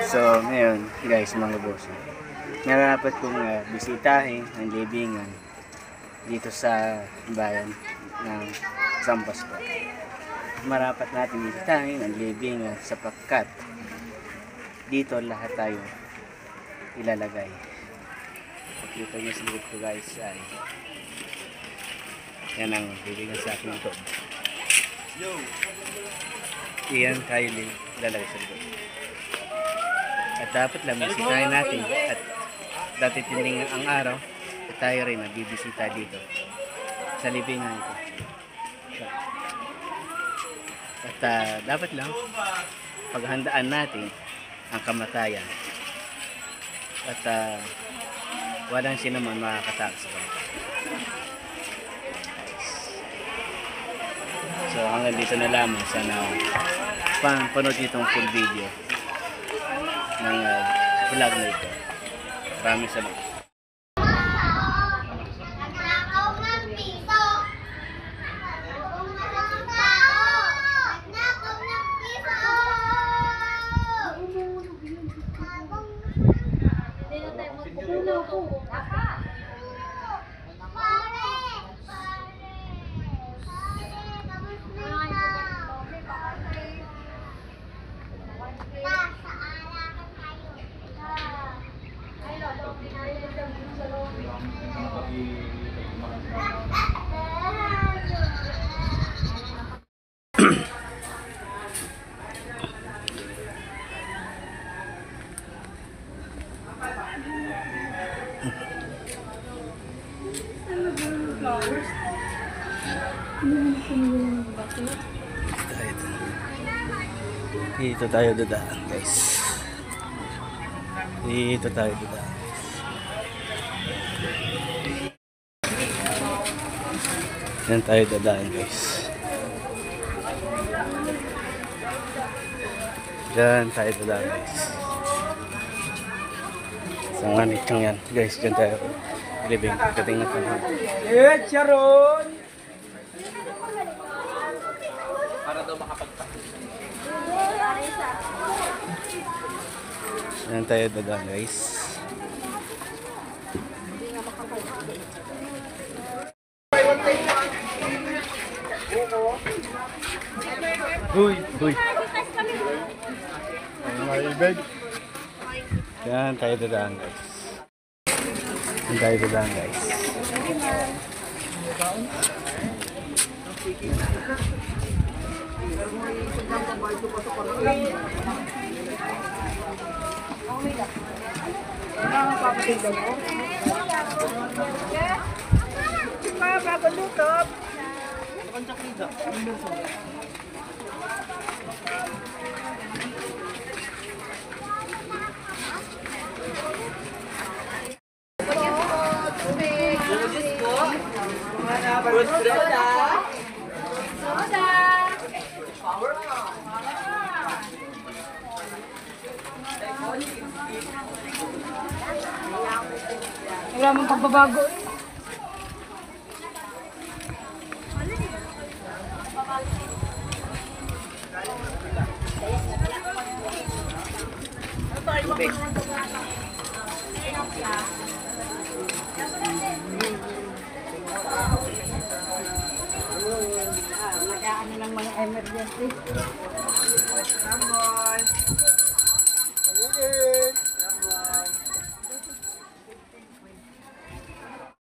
So, ngayon, guys, mga boss, narapat kong bisitahin ang libingan dito sa bayan ng San Pascual. Marapat natin bisitahin ang libingan sapagkat dito lahat tayo ilalagay. Dito nyo sa likod ko, guys, ay yan ang libingan sa aking likod. Iyan tayo ilalagay sa likod. At dapat lang bisitahin natin at datitingin ang araw at tayo rin nagbibisita dito sa libingan ito. At dapat lang paghandaan natin ang kamatayan at walang sinuman makakatakot sa kanila. So hanggang dito na lamang, sana panood itong full video ng vlog na ito. Maraming salamat. Dito tayo dadaan, guys. Dito tayo dadaan. Yan tayo dadaan, guys. Diyan tayo dadaan, guys. Sa mga nitong yan, guys. Diyan tayo living. Katingin natin. Sharon! Para daw makapagpapit. Yan tayo dadaan, guys. Uy! Uy! Yan tayo dadaan, guys. Yan tayo dadaan, guys. Wala mong pagbabago eh. Nag-aano ng mga emergency.